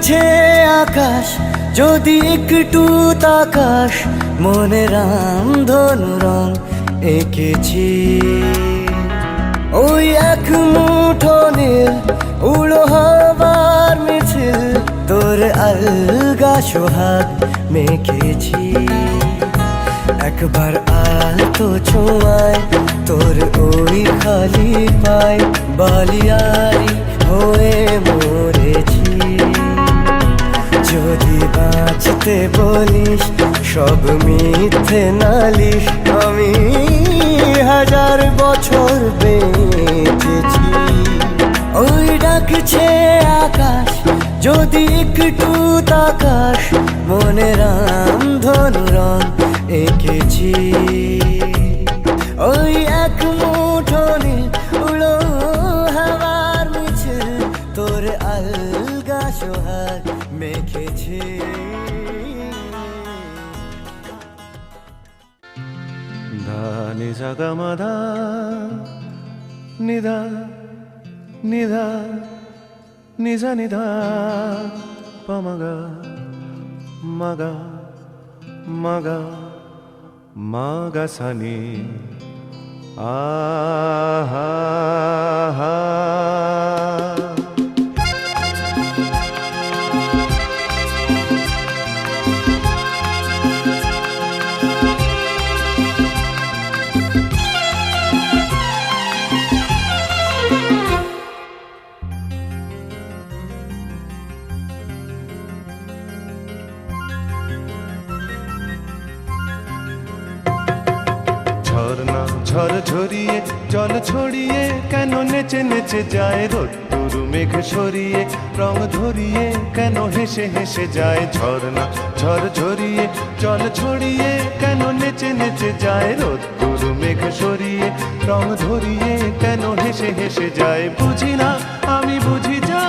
ডাকছে আকাশ, যদি একটু তাকাস, মনে রামধনু রং এঁকেছি। ওই এক মুঠো নীল উড়ো হবার মিছিল, তোর আলগা সোহাগ মেখেছি। একবার আলতো ছোঁয়ায় তোর ওই খালি পায়, বালিয়ারি হয়ে মরেছি। যদি বাঁচতে বলিস সব মিথ্যে নালিশ, আমি 1000 বছর বেঁচেছি। ওই ডাকছে আকাশ, যদি একটু তাকাস, মনে রামধনু রং এঁকেছি। ওই এক মুঠো নীল উড়ো হাওয়ার মিছিল, তোর আলগা সোহাগ মেখেছি। ধা নি সা গা মা ধা নি ধা নি ধা নি সা নি ধা পা মা গা মা গা মা গা মা গা সা নি আ হা হা। ঝর্ণা ঝড় ঝরিয়ে জল ছড়িয়ে কেন নেচে নেচে যায়, রোদ্দুর মেঘ সরিয়ে রং ধরিয়ে কেন হেসে হেসে যায়। ঝর্ণা ঝড় ঝরিয়ে জল ছড়িয়ে কেন নেচে নেচে যায়, রোদ্দুর মেঘ সরিয়ে রং ধরিয়ে কেন হেসে হেসে যায়। বুঝি না আমি বুঝি যা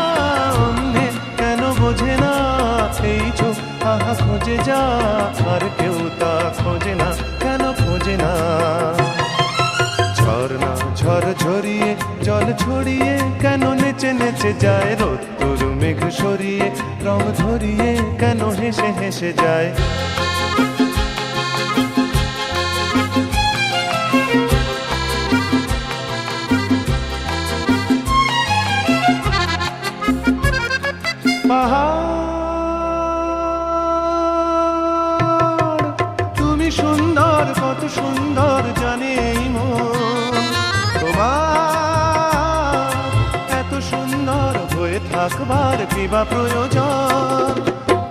অন্যে কেন বোঝে না, এই চোখ আহা খোঁজে যা আর কেউ তা খোঁজে না, কেন খোঁজে না। ঝর্ণা ঝড় ঝরিয়ে জল ছড়িয়ে কেন নেচে নেচে যায়, রোদ্দুর মেঘ সরিয়ে রং ধরিয়ে কেন হেসে হেসে যায়। পাহাড় তুমি সুন্দর, কত সুন্দর জানে এই মন, তোমার এত সুন্দর হয়ে থাকবার কি বা প্রয়োজন।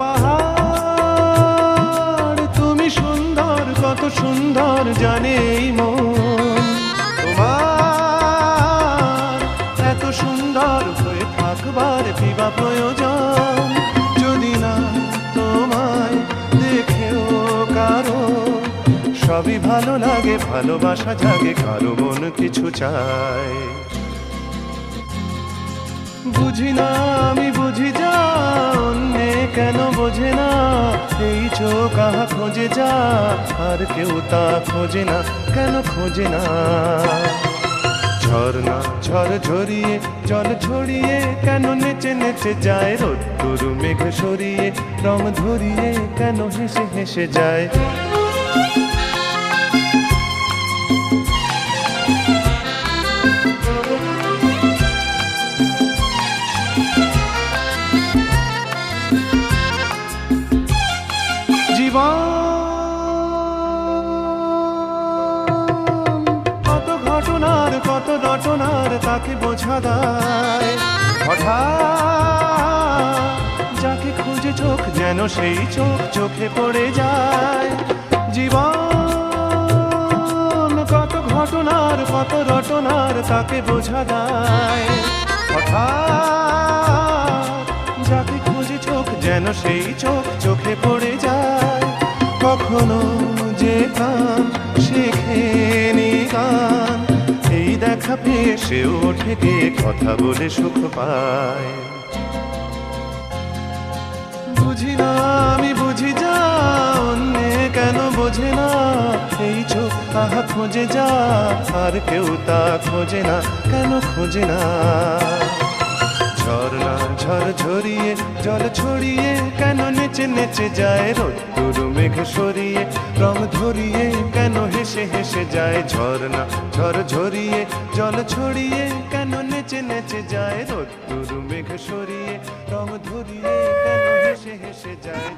পাহাড় তুমি সুন্দর, কত সুন্দর জানে এই মন, তোমার এত সুন্দর হয়ে থাকবার কি বা প্রয়োজন। যদি না তোমায় দেখেও কারো সবই ভালো লাগে, ভালোবাসা জাগে, কারো মন কিছু চায়। বুঝি না আমি বুঝি যা অন্যে কেন বোঝে না, এই চোখ আহা খোঁজে যা আর কেউ তা খোঁজে না, কেন খোঁজে না। ঝর্ণা ঝড় ঝরিয়ে জল ছড়িয়ে কেন নেচে নেচে যায়, রোদ্দুর মেঘ সরিয়ে রং ধরিয়ে কেন হেসে হেসে যায়। জীবন কত ঘটনার কত রটনার তাকে বোঝা দায়, হঠাৎ যাকে খুঁজে চোখ যেন সেই চোখ চোখে পড়ে যায়। জীবন কত ঘটনার কত রটনার তাকে বোঝা দায়, হঠাৎ যাকে খুঁজে চোখ যেন সেই চোখ চোখে পড়ে যায়। কখনো যে কান শেখেনি গান, এই দেখা পেয়ে সেও ওঠে গিয়ে কথা বলে সুখ পায়। বুঝি না আমি বুঝি যা অন্যে কেন বোঝে না, এই চোখ আহা খোঁজে যা আর কেউ তা খোঁজে না, কেন খোঁজে না। ঝর্ণা ঝড় ঝরিয়ে জল ছড়িয়ে কেন নেচে নেচে যায় রোদ্দুর মেঘ সরিয়ে রং ধরিয়ে কেন হেসে হেসে যায় ঝর্ণা ঝড় ঝরিয়ে জল ছড়িয়ে কেন নেচে নেচে যায় রোদ্দুর মেঘ সরিয়ে রং ধরিয়ে কেন হেসে হেসে যায়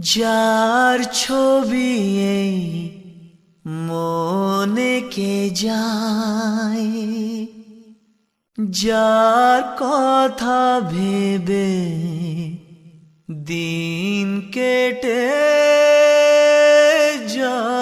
যার ছবি এই মনে কে যায়, যার কথা ভেবে দিন কেটে যায়।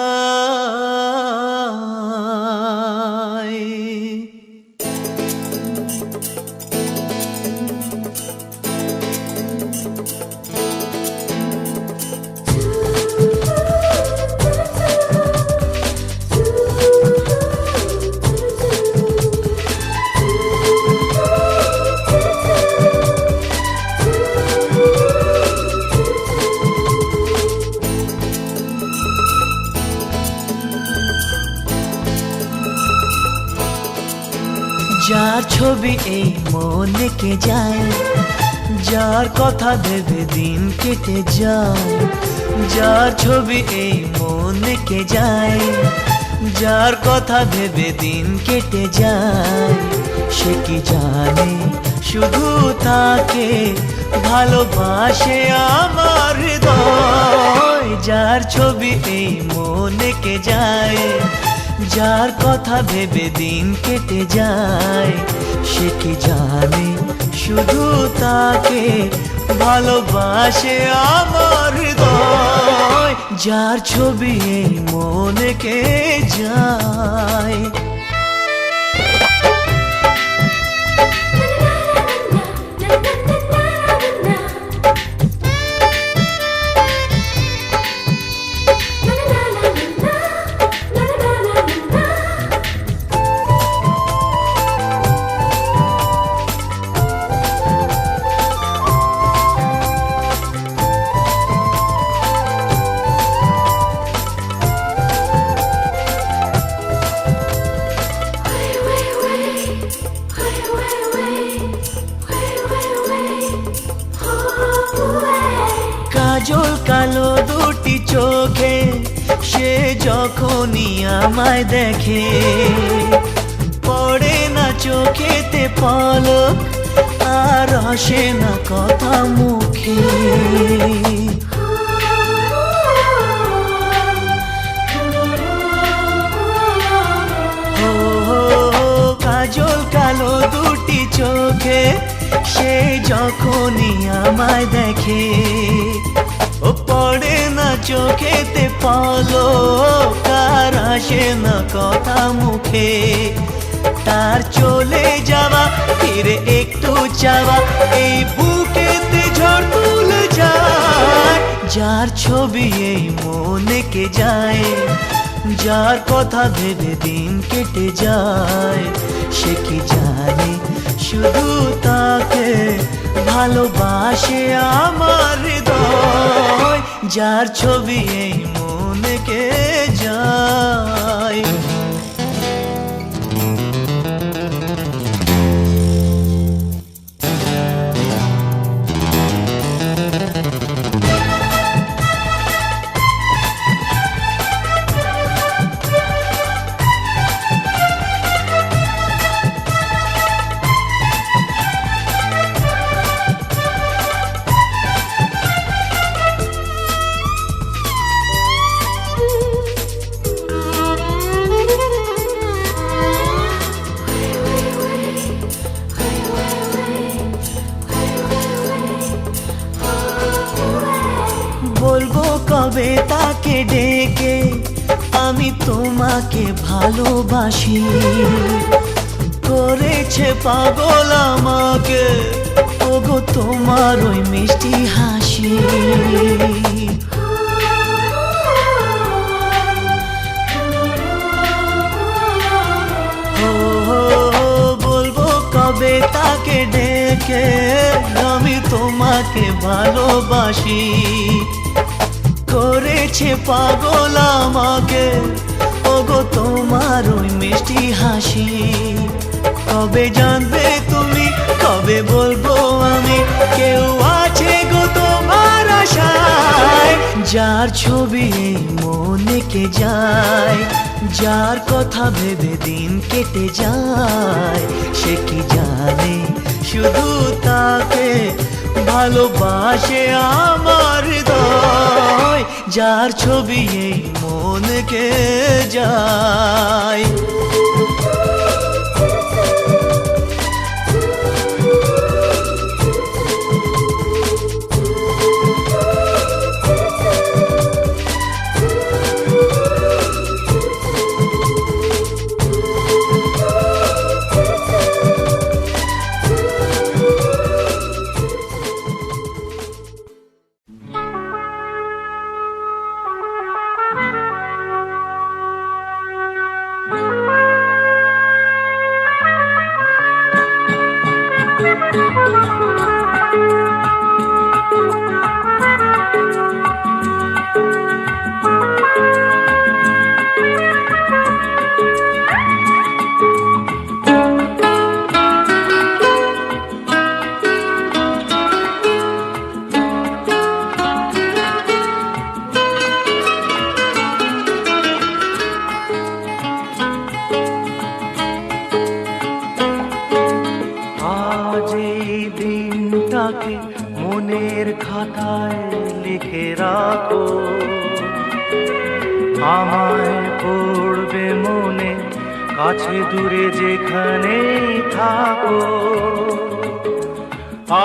যার ছবি এই মনে কে যায়, যার কথা ভেবে দিন কেটে যায়। যার ছবি এই মনে কে যায়, যার কথা ভেবে দিন কেটে যায়। সে কি জানে শুধু তাকে ভালোবাসে আমার হৃদয়। যার ছবি এই মনে কে যায়, যার কথা ভেবে দিন কেটে যায়। সে কি জানে শুধু তাকে ভালোবাসে আমার হৃদয়। যার ছবি এই মনে কে যায়। কাজল কালো দুটি চোখে সে যখনই আমায় দেখে, পড়ে না চোখেতে পলক আর আসে না কথা মুখে। কাজল কালো দুটি চোখে সে যখনই আমায় দেখে, ও পড়ে না চোখেতে পলক আর আসে না কথা মুখে। তার চলে যাওয়া ফিরে একটু চাওয়া এই বুকেতে ঝড় তুলে যায়। যার ছবি এই মনে কে যায়, যার কথা ভেবে দিন কেটে যায়। সে কি জানে শুধু তাকে ভালোবাসে আমার হৃদয়। যার ছবি এই মনে কে যায়। বলবো কবে তাকে ডেকে আমি তোমাকে ভালোবাসি। করেছে পাগল আমাকে ওগো তোমার ওই মিষ্টি হাসি। বলবো কবে তাকে ডেকে আমি তোমাকে ভালোবাসি। করেছে পাগল আমাকে ওগো তোমার ওই মিষ্টি হাসি। কবে জানবে তুমি, কবে বলবো আমি, কেউ আছে গো তোমার আশায়। যার ছবি এই মনে কে যায়, যার কথা ভেবে দিন কেটে যায়। সে কি জানে শুধু তাকে ভালোবাসে আমার হৃদয়। যার ছবি এই মনে কে যায়। দিনটাকে মনের খাতায় লিখে রাখো, আমায় পড়বে মনে কাছে দূরে যেখানেই থাকো।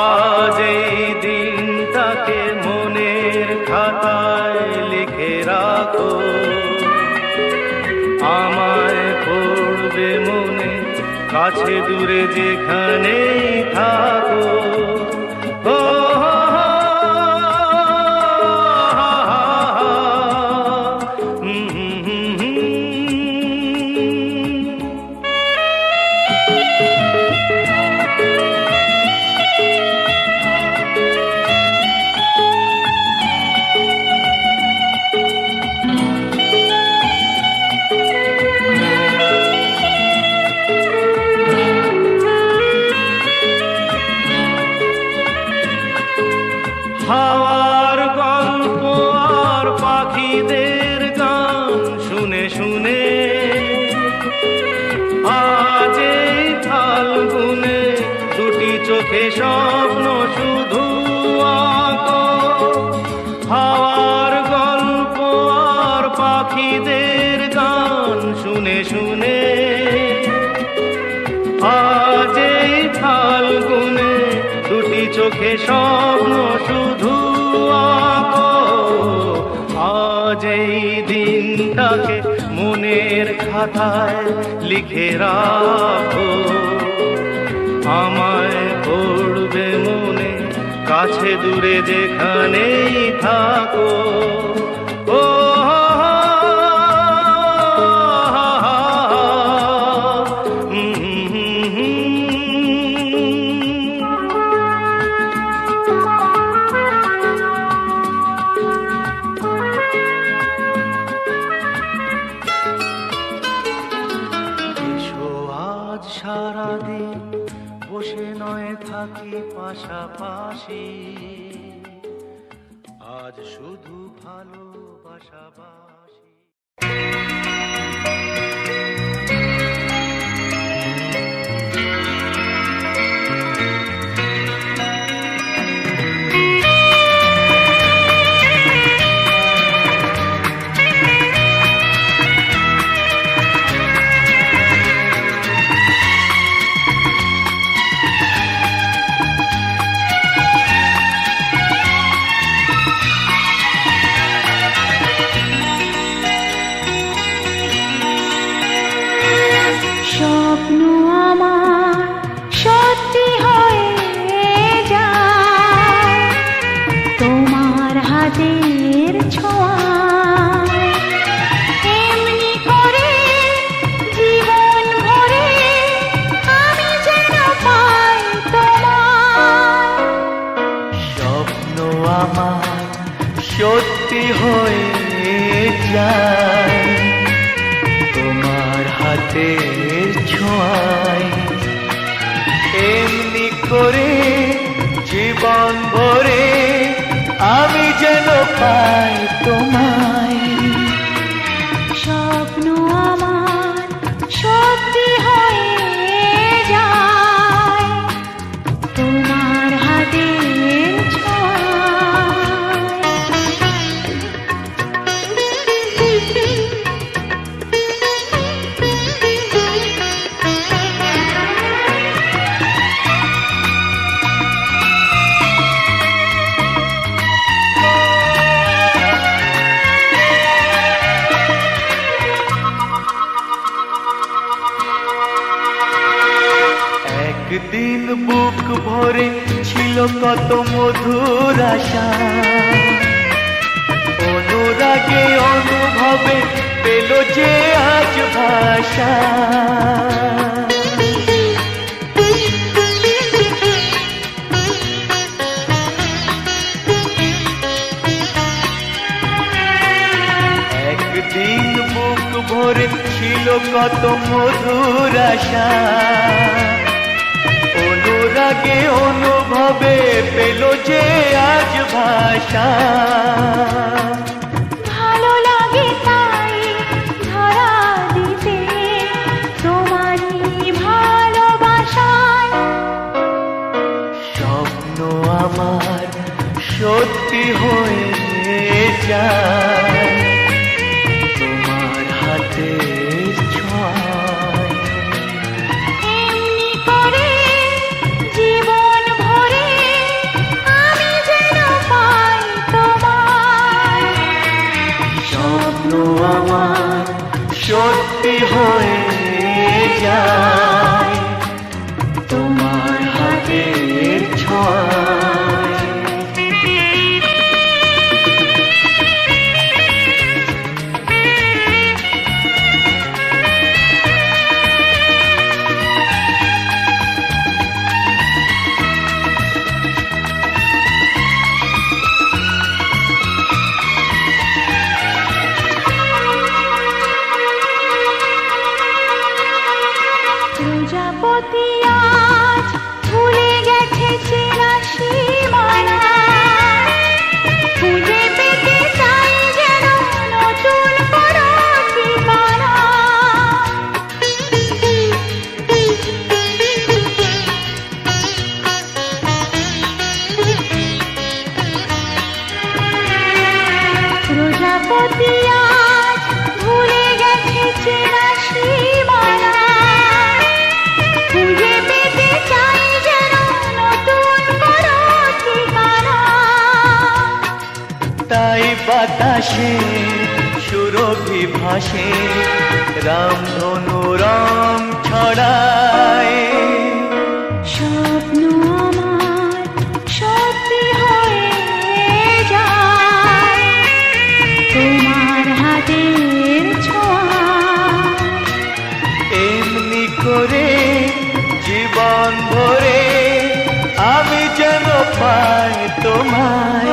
আজ এই দিনটাকে মনের খাতায় লিখে রাখো, আমায় পড়বে মনে কাছে দূরে যেখানেই থাকো। ও হাওয়ার গল্প আর পাখিদের গান শুনে শুনে আজ এই ফাল্গুনে দুটি চোখে স্বপ্ন শুধু আঁকো। হাওয়ার গল্প আর পাখিদের গান শুনে শুনে আজ এই ফাল্গুনে দুটি চোখে স্বপ্ন শুধু আঁকো। আজ এই দিনটাকে মনের খাতায় লিখে রাখো, আমায় পড়বে মনে কাছে দূরে যেখানেই থাকো। ও সারাদিন বসে নয় থাকি পাশাপাশি, আজ শুধু ভালোবাসাবাসি। স্বপ্ন আমার সত্যি হয়ে যায় তোমার হাতের ছোঁয়ায়, এমনি করে জীবন ভরে আমি যেন পাই তোমায়। স্বপ্ন আমার সত্যি হয়ে যায় তোমার হাতের ছোঁয়ায়, এমনি করে জীবন ভরে আমি যেন পাই তোমায়। স্বপ্ন আমার সত্যি হয়ে যায় তোমার হাতের একদিন বুক ভরে ছিল কত মধুর আশা, অনুরাগে অনুভবে পেল যে আজ ভাষা। একদিন বুক ভরে ছিল কত মধুর আশা, অনুরাগে অনুভবে পেল যে আজ ভাষা। ভালো লাগে তাই ধরা দিতে তোমারই ভালোবাসায়। স্বপ্ন হাতের ছোঁয়ায়। এমনি করে জীবন ভরে আমি যেন পাই তোমায়। স্বপ্ন আমার সত্যি হয়ে যায় তোমার হাতের ছোঁয়ায়। প্রজাপতি আজ ভুলে গেছে চেনা সীমানা, খুঁজে পেতে চাই যেন নতুন কোনো ঠিকানা। প্রজাপতি আজ ভুলে গেছে চেনা সীমানা, খুঁজে পেতে চাই যেন নতুন কোনো ঠিকানা। তাই বাতাসে সুরভি ভাসে রামধনু রং ছড়ায়। স্বপ্ন আমার সত্যি হয়ে যায় তোমার হাতের ছোঁয়ায়। এমনি করে জীবন ভরে আমি যেন পাই তোমায়।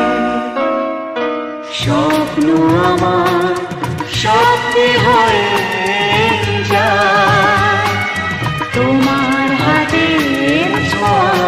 স্বপ্ন আমার সত্যি হয়ে যায় তোমার হাতের ছোঁয়ায়।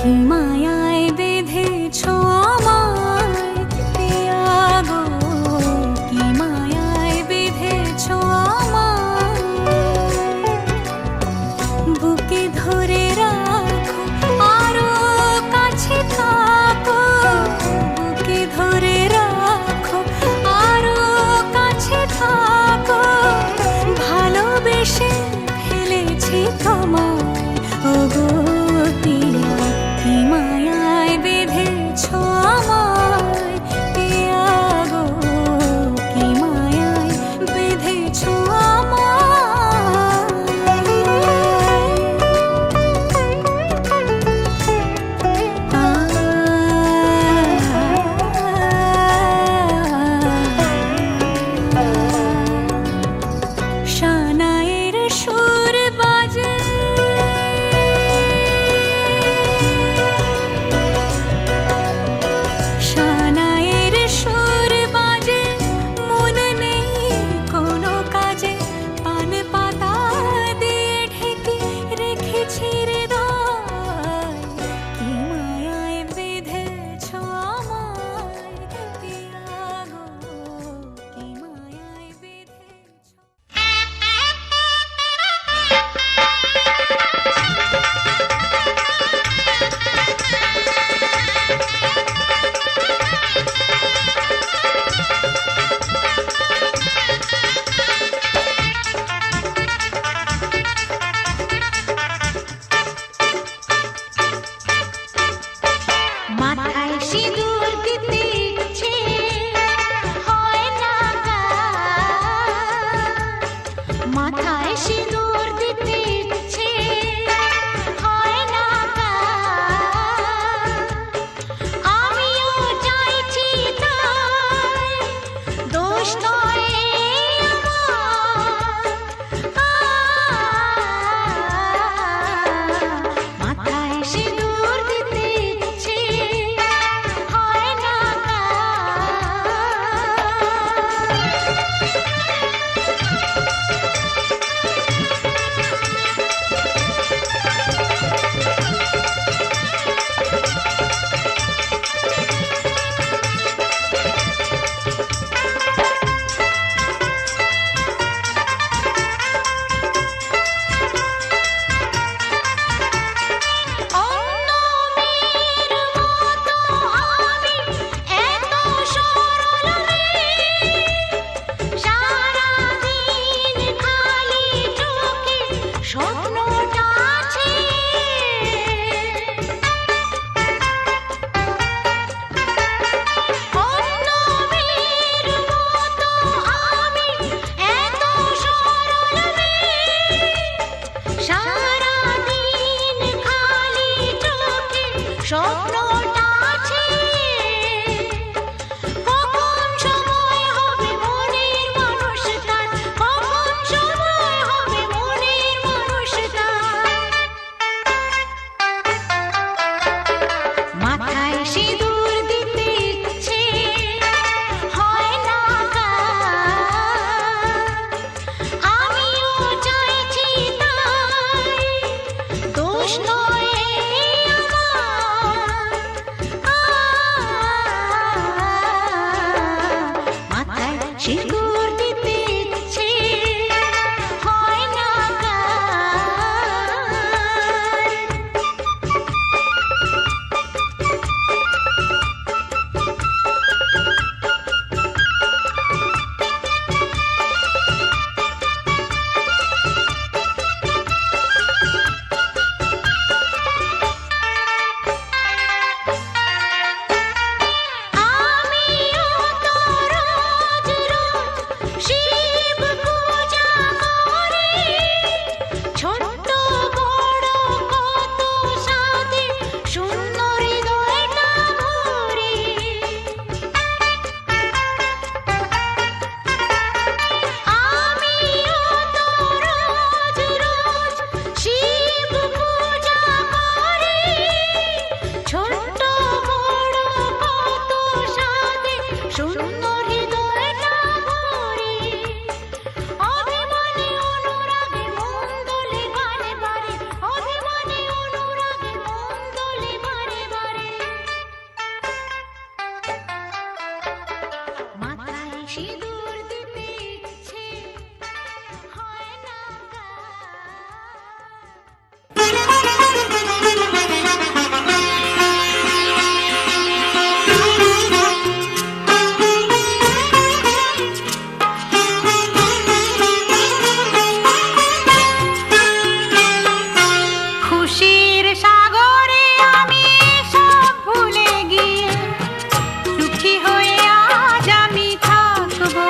কি মায়ায় বেঁধেছো আমায় পিয়া গো, কি মায়ায় বেঁধেছো আমায়। বুকে ধরে রাখো আরো কাছে থাকো, বুকে ধরে রাখো আরো কাছে থাকো। ভালোবেসে ফেলেছি তোমায় ওগো পিয়া, কি মায়ায় বেঁধেছো আমায় পিয়া গো, কি মায়ায় বেঁধেছো আমায়। শানায়ের সুর বাজে শানায়ের সুর বাজে, মন নেই কোনো কাজে। পান পাতা দিয়ে ঢেকে রেখেছি হৃদয়, কি মায়ায় বেঁধেছো আমায় পিয়া গো, কি মায়ায় বেঁধেছো। মাথায় সিঁদুর দিতে ইচ্ছে হয় না কার, মাথায় সিঁদুর দিতে ইচ্ছে হয় না কার। আমিও চাই সিঁদুর দিতে ইচ্ছে হয় না খুশির সাগরে আমি সব ভুলে গিয়ে সুখী হয়ে আজ আমি থাকবো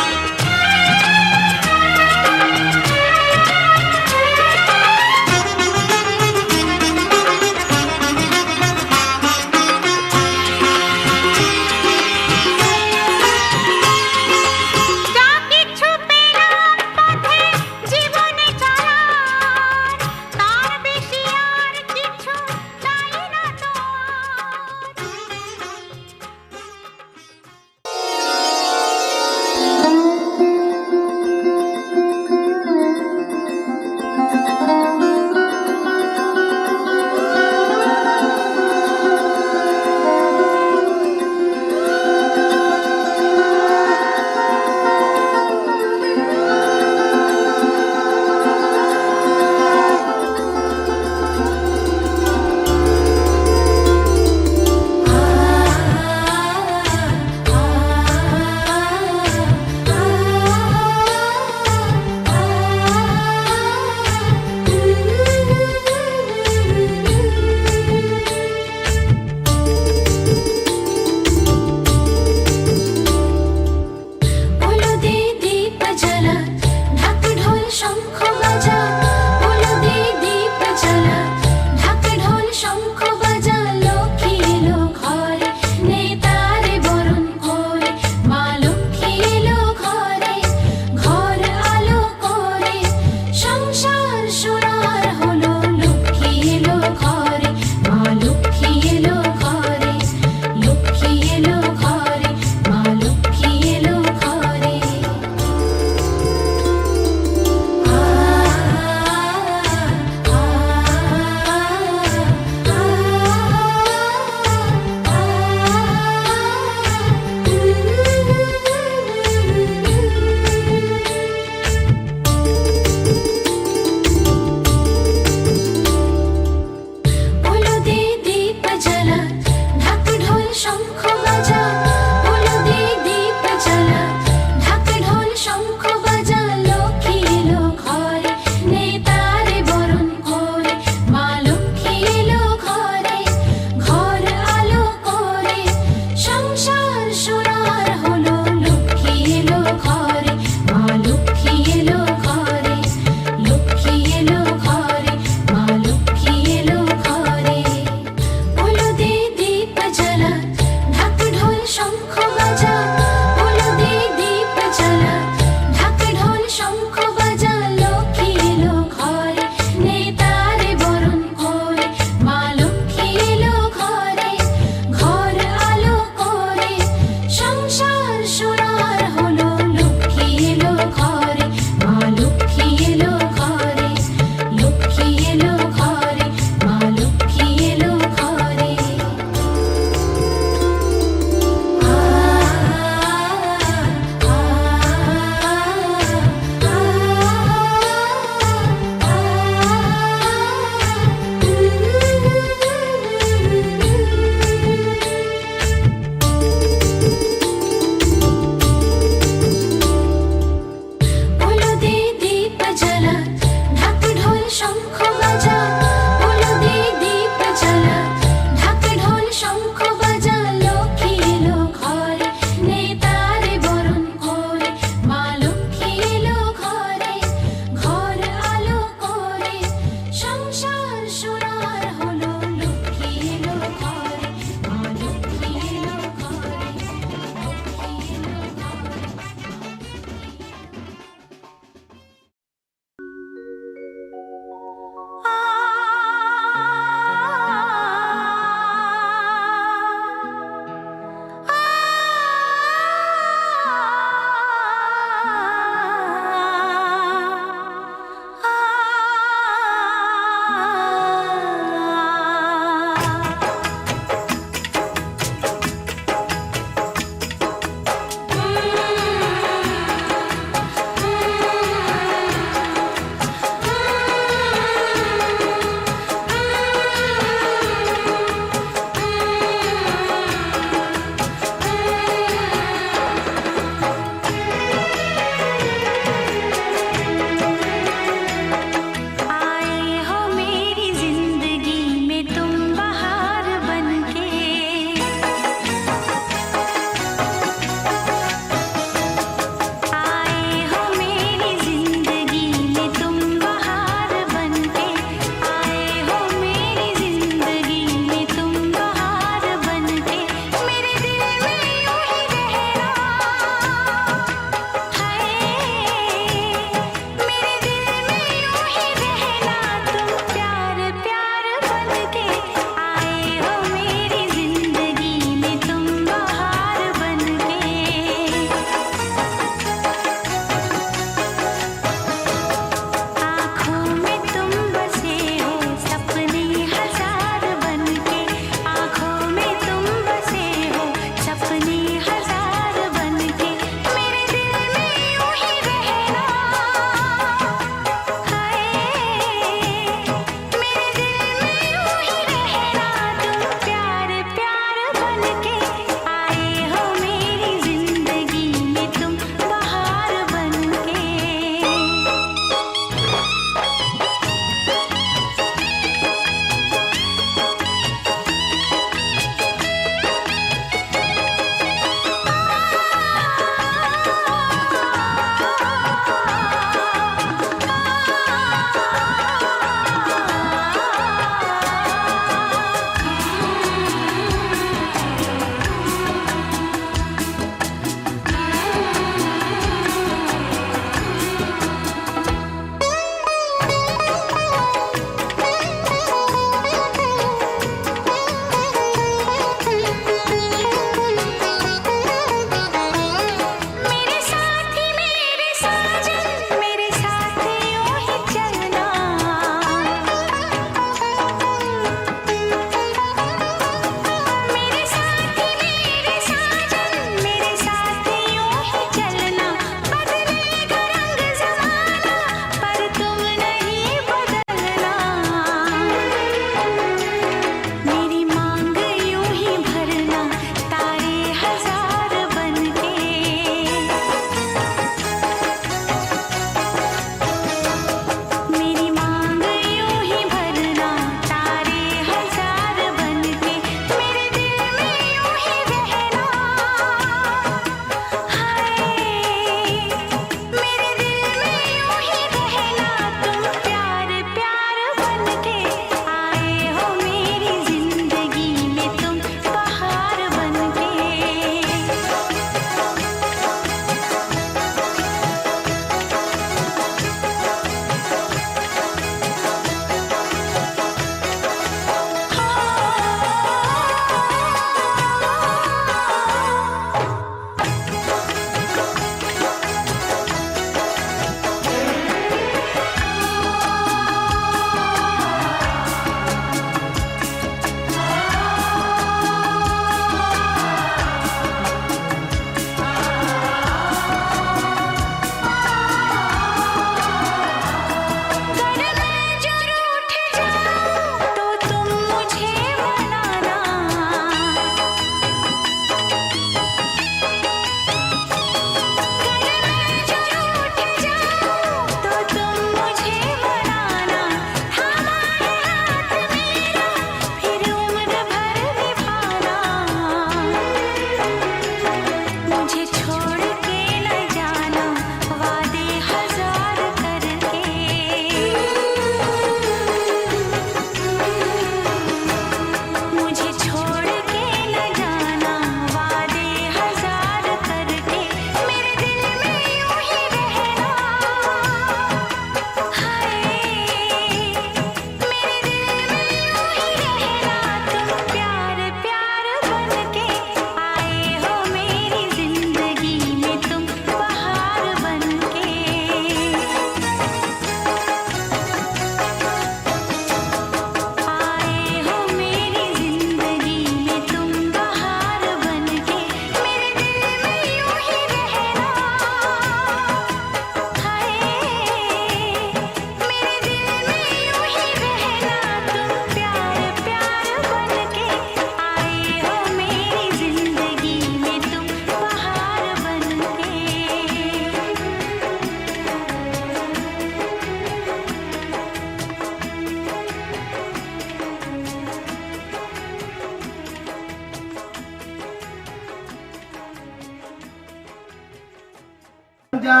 যা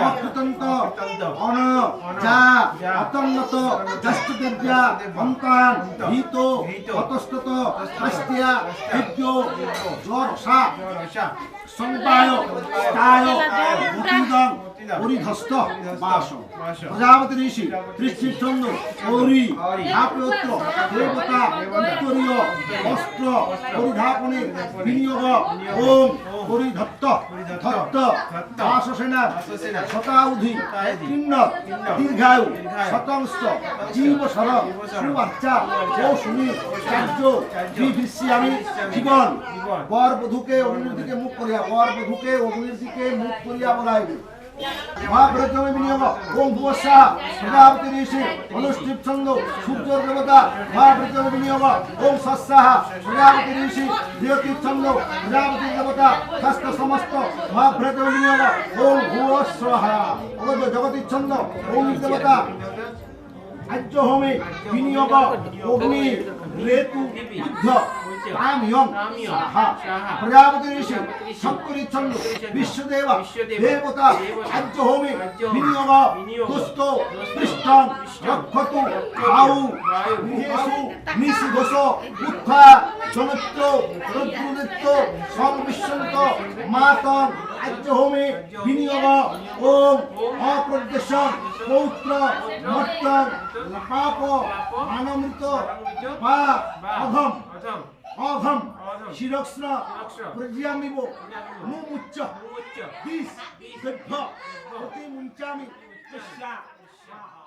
অকৃতন্ত অন যা অতন্নত যষ্টদেব্যা অন্তান ভীত অতস্তত শাস্তিয়া দিব্য জ্বরসা সংবায় স্থায় গতিদং পরিধস্ত বাস প্রজাপতি ঋষি ত্রিশিবছন্দ গৌরী ধাপয়ত্র দেবতা উত্তরীয় বস্ত্র পরিধাপনে বিনিয়োগ ওম পরিধত্ত ধত্ত বাসসেনা শতাবধি কীর্ণ দীর্ঘায়ু শতাংশ জীবসর সুবাচ্চা কৌশুমী চার্য বিভীষ্যামি জীবন বর বধূকে অগ্নির দিকে মুখ করিয়া বর বধূকে অগ্নির দিকে মুখ করিয়া বলাইবে মহাব্রতমে বিনিয়োগ ওম ভুবস্বাহা প্রজাপতি ঋষি অনুষ্ঠিত ছন্দ সূর্য দেবতা মহাব্রতমে বিনিয়োগ ওম সস্যাহা প্রজাপতি ঋষি বৃহতি ছন্দ প্রজাপতি দেবতা হস্ত সমস্ত মহাব্রতমে বিনিয়োগ ওম ভুবস্বাহা জগতি ছন্দ ওম দেবতা আজ্য হোমে বিনিয়োগ অগ্নি রেতু বুদ্ধ রামিয়ং সাহা প্রজাপতি ঋষি শঙ্করী ছন্দ বিশ্বদেব দেবতা আজ্য হোমে বিনিয়োগ দুষ্ট পৃষ্ঠং রক্ষতু আউ নিহেসু নিশিঘোষ উত্থা চনত্র রুদ্রদত্ত সংবিশ্বন্ত মাতং আজ্য হোমে বিনিয়োগ ওম অপ্রদেশং পৌত্র মত্তং পাপ মানমৃত বা অঘম অঘম শিরক্ষ্ণ প্রজ্ঞামিব মুমুচ্চ দিস গদ্ধ প্রতি মুঞ্চামি তস্যা স্বাহা।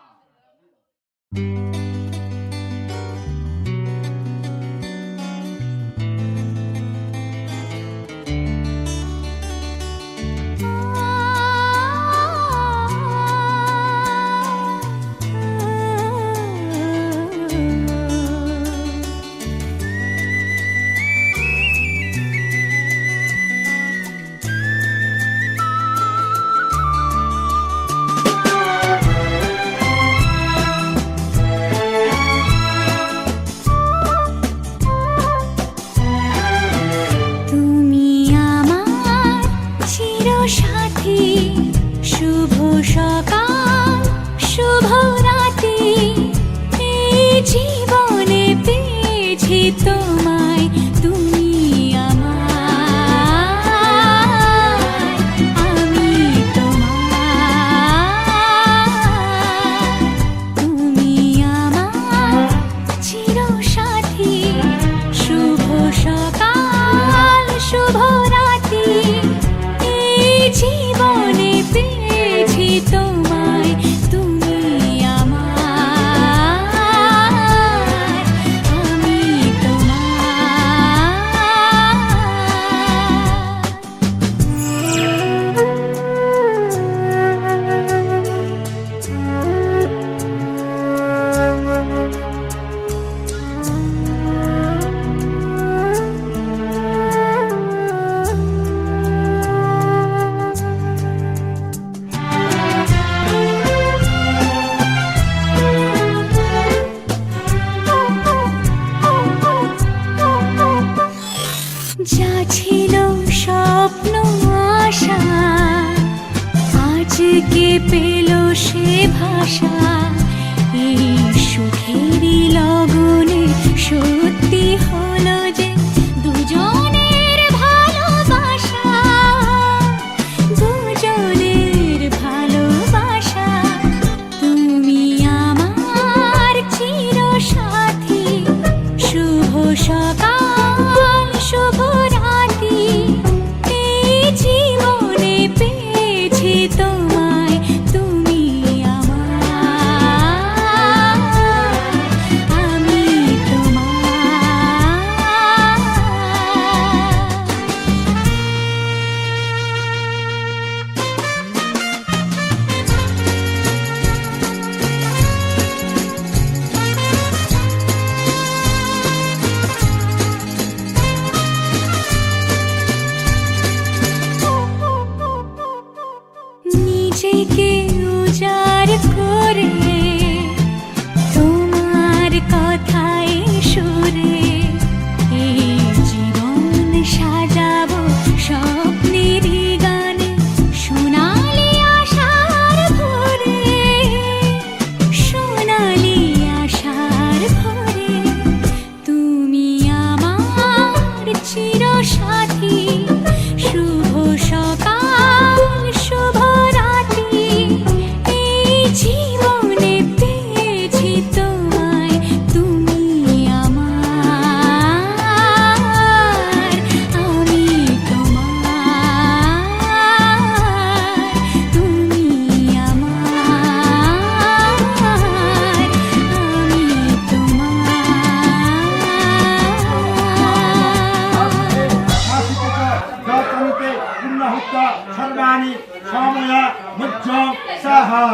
পূর্ণহুত সর্বাণি সময়া মুজ্জং সাহা।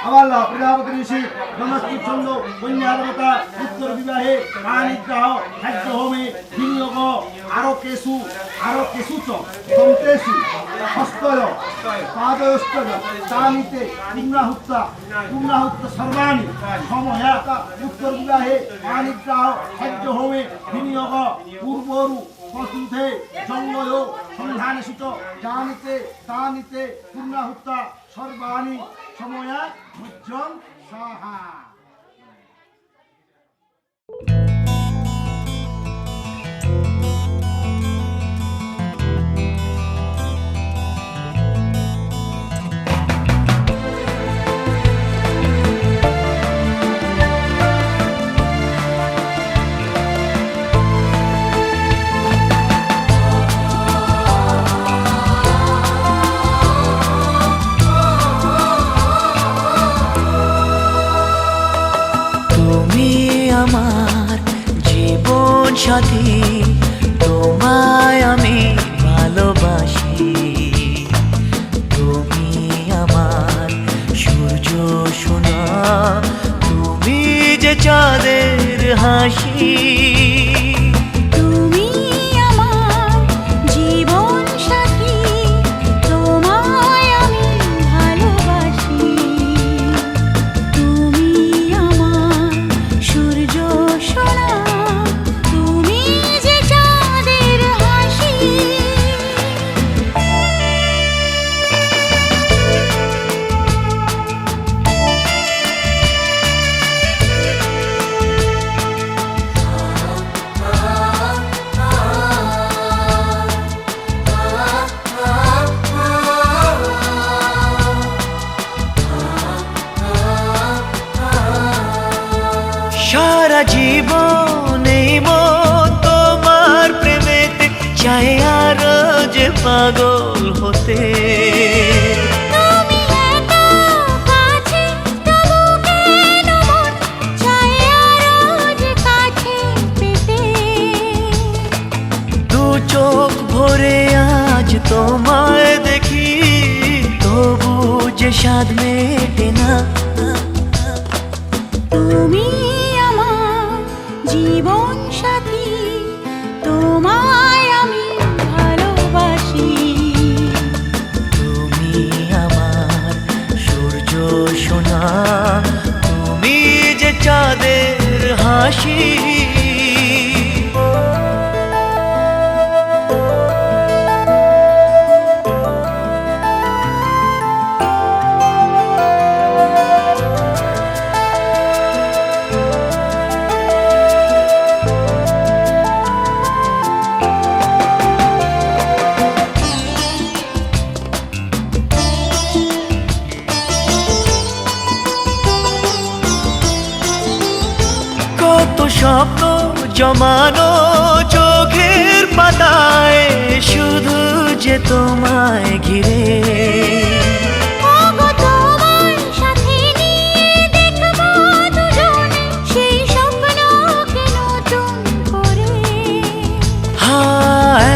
আবার প্রজাপতি ঋষি নমস্তি ছন্দ কন্যা দেবতা উত্তর বিবাহে পানিগ্রহ খাদ্য হোমে বিনিয়োগ আরকেষু চ দন্তেষু হস্তয় পাদয়স্তয় তানিতে পূর্ণাহুত সর্বাণি সময়া উত্তর বিবাহে পানিগ্রহ খাদ্য হোমে বিনিয়োগ পূর্বরু প্রস্তুতে জঙ্গয় সন্ধানেষু চ জানিতে তানিতে পূর্ণাহুত সর্বাণি সময়া মুজ্জং সাহা। আমার জীবন সাথী, তোমায় আমি ভালোবাসি। তুমি আমার সূর্য সোনা, তুমি যে চাঁদের হাসি। তুমি আমার জীবন সাথী, তোমায় আমি ভালোবাসি। তুমি আমার সূর্য সোনা, তুমি যে চাঁদের হাসি। সারা জীবন এই মন তোমার প্রেমেতে চাই আরো যে পাগল হতে। তুমি এত কাছে, তবু কেন মন চায় আরো যে কাছে পেতে। দু চোখ ভরে আজ তোমায় দেখি, তবু যে স্বাদ মেটে না। তুমি আমার জীবন সাথী, তোমায় আমি ভালোবাসি। তুমি আমার সূর্য সোনা, তুমি যে চাঁদের হাসি। কত স্বপ্ন জমানো চোখের পাতায়, শুধু যে তোমায় ঘিরে। ওগো তোমার সাথে নিয়ে দেখবো দুজনে সেই স্বপ্নকে নতুন করে।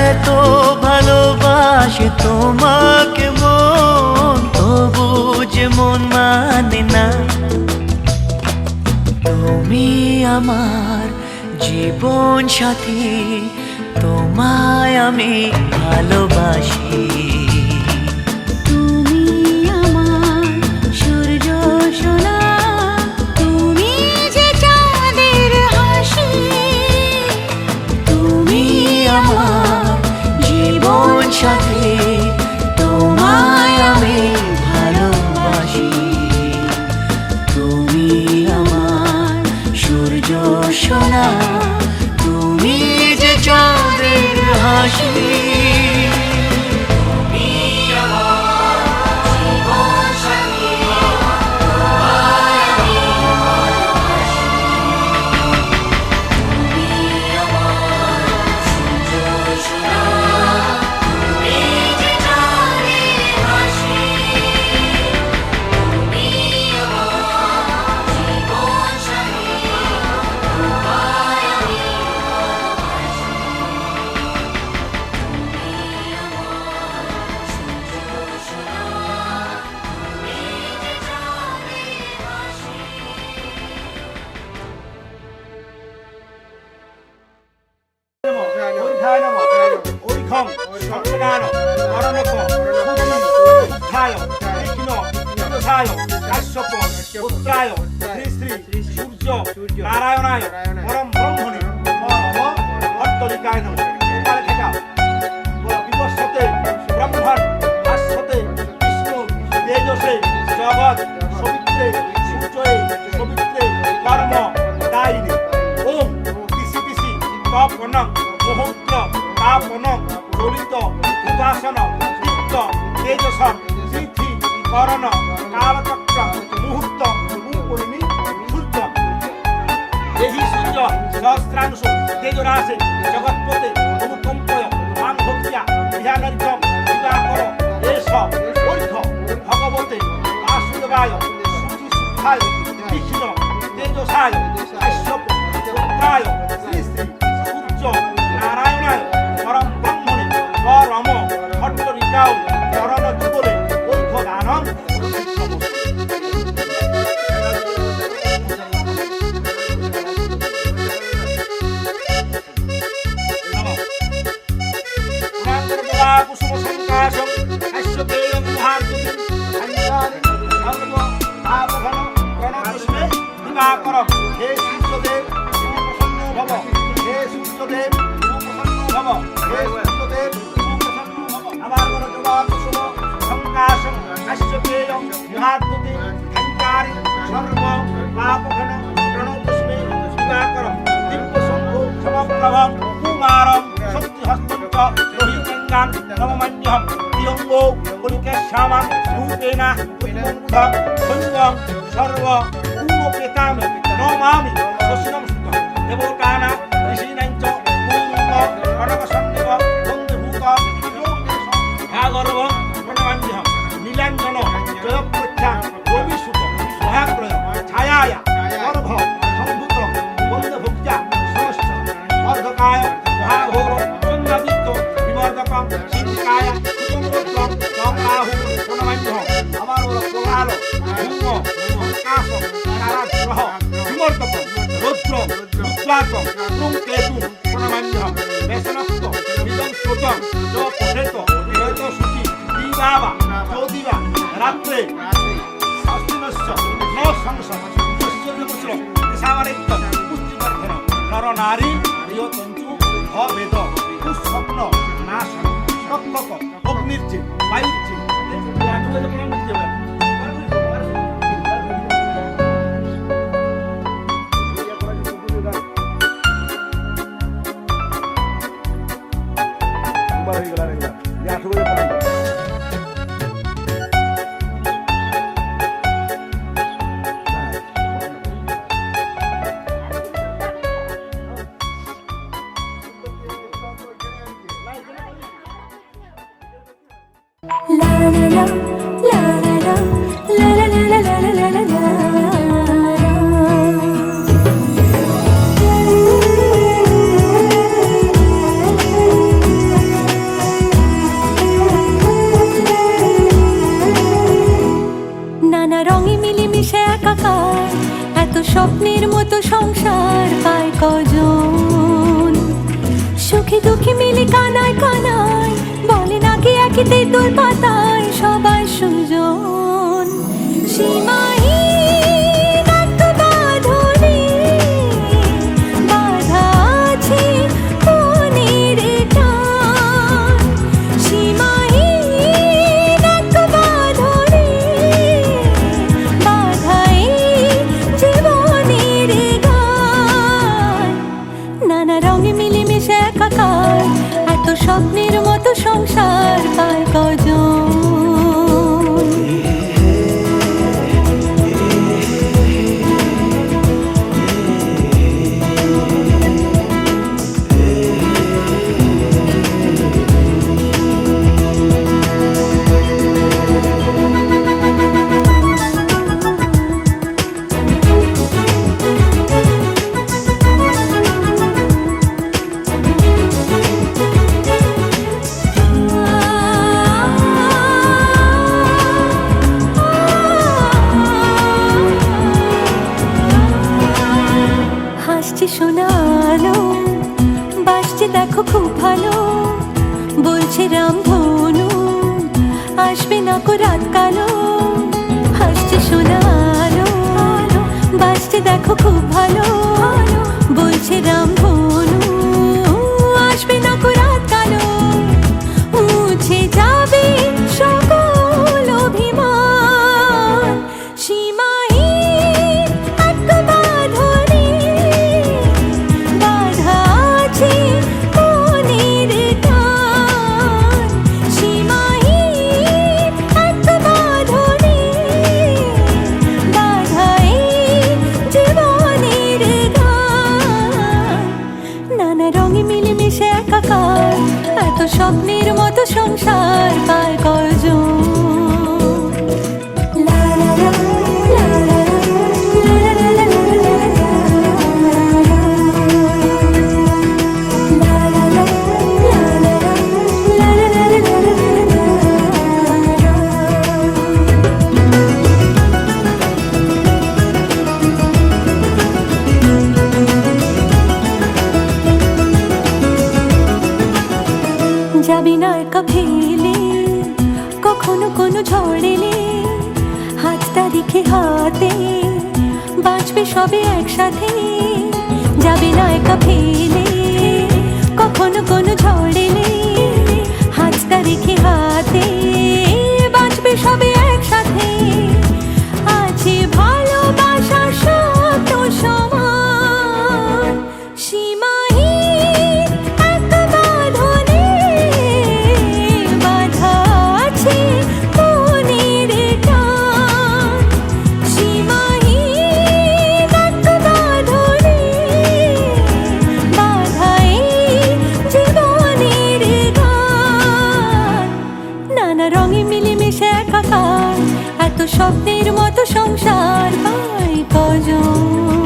এত ভালোবাসে তোমাকে মন, তবু যে মন মানে না। তুমি আমার জীবন সাথী, তোমায় আমি ভালোবাসি। তুমি আমার সূর্য সোনা, তুমি যে চাঁদের হাসি। তুমি আমার জীবন সাথী, তোমায় আমি ভালোবাসি। তুমি আমার সূর্য সোনা, তুমি যে চাঁদের হাসি। তুমি ঊর্ধ্বায় নমঃ ঐখং সত্যদান করণক উত্থায় কৃষ্ণ উত্থায় কাশ্যপ পুত্রায় শ্রী শ্রী সূর্য নারায়ণায় পরম ব্রহ্মণে নমঃ অট্টলিকায় নমঃ এবার থেকে বিবস্বতে ব্রহ্মণ ভাস্বতে বিষ্ণু তেজসে জগৎ সবিত্রে সূর্যে সবিত্রে কর্ম দায়িনী ওম পিসি পিসি তপনং মুহূর্ত তাপনং চলিত উপাসন চিত্ত তেজসম তিথি করণ কালচক্র মুহূর্ত উপরিমি সূর্য এই সূর্য সহস্রাংশ তেজরাশে জগৎপতে অনুকম্পয় মাং ভক্তিয়া ধ্যানর্যম দিবাকর এষ ঐক্য ভগবতে বাসুদেবায় সূচি সুখায় কৃষ্ণ তেজসায় কাশ্যপ পুত্রায় শ্রী শ্রী সূর্য নারায়ণায় পরম ব্রহ্মণে পরম ভট্টরিকাও চরণ যুগলে ঐক্য দানম কুসুম সংকাশম কাশ্যপেয়ং মহার্তুতিম অঞ্জানি সর্ব পাপঘন প্রণতস্মে দিবাকরম হে সূর্যদেব সুপ্রসন্ন ভব হে সূর্যদেব সুপ্রসন্ন ভব হে সূর্যদেব সুপ্রসন্ন ভব আবার বলো জবা কুসুম সংকাশম কাশ্যপেয়ং মহার্তুতিম অঞ্জানি সর্ব পাপঘন প্রণতস্মে দিবাকরম দিব্য শম্ভু সমপ্রভম কুমারম শক্তিহস্তম চ রোহিতঙ্গান নমমান্যহম প্রিয়ঙ্গো কলিকেশ্যামাং রূপেণ উৎপঙ্কুধম সৈন্যং সর্ব পূর্বপ্রেতাম নমামি শশিনম সুতম দেবতানাং ঋষীণাং চ পূর্ব কনকসন্দেব বন্ধুভূত ভাগর্ভং প্রণমান্যহম নীলাঞ্জন জয়প্রখ্যাং রবিসুত মহাগ্রহ ছায়ায়া গর্ভ সম্ভূত বন্ধুভুক্তা সমস্ত অর্ধকায় মহাঘোর চন্দ্রাদিত্য বিবর্ধকং সিংকায় সুতন্ত্রং রাহু প্রণমান্যহম আবার প্রভাল ধূম আকাশ তারাগ্রহ বিবর্ধকং রৌদ্র রুদ্রাকং কেতু প্রণমান্যহম বেসনস্ত নিজং শ্রোতং য পঠেত হয়ত সূচি দিবাবা চৌদিবা রাত্রে শাস্তিনস্য ন সংস শস্যপুত্র দিশাবরিত্য পুষ্টিবর্ধন নর নারী প্রিয়তঞ্চু অবেদ দুঃস্বপ্ন নাশন রক্ষক অগ্নির্জে বায়ুর্জে নানা রঙে মিলেমিশে একাকার এত স্বপ্নের মতো সংসার পায় কজন সুখে দুঃখে মিলে কানায় কানায় বলে নাকি একই তেঁতুল পাতায় সবার সুজন সীমাহীন এক বাঁধনে বাঁধা আছে মনের টান সীমাহীন এক বাঁধনে বাঁধা এই জীবনের গান নানা রঙে মিলেমিশে একাকার এত স্বপ্নের মতো সংসার পায় কজন হাসছে শোনালো বাসছে দেখো খুব ভালো, বলছে রামধনু আসবে না কো রাত কালো, হাসছে সোনা আলো, বাজছে দেখো খুব ভালো, বলছে রামধনু আসবে না কো রাত কালো, মুছে যাবে সকল অভিমান, সীমাহীন এক বাঁধনে বাঁধা আছে মনের টান, সীমাহীন এক বাঁধনে বাঁধা এই জীবনের গান, নানা রঙে মিলেমিশে একাকার, এত স্বপ্নের মতো সংসার পায় কয়জন। লা লা লা, লা লা লা, লা লা লা লা লা, লা লা লা, লা লা লা, লা লা লা লা। যাবি না একা ভেলে, কখনো কোনো ঝড় এলে, হাতটা রেখে হাতে বাঁচবে সবে একসাথে। যাবি না একা ভেলে, কখনো কোনো ঝড় এলে, হাতটা রেখে হাতে বাঁচবে সবে একসাথে। আছে ভালোবাসা শব্দ সমান, সীমাহীন এক বাঁধনে বাঁধা আছে মনের টান, সীমাহীন এক বাঁধনে বাঁধা এই জীবনের গান, নানা রঙে মিলেমিশে একাকার, এত স্বপ্নের মতো সংসার পায় কজন।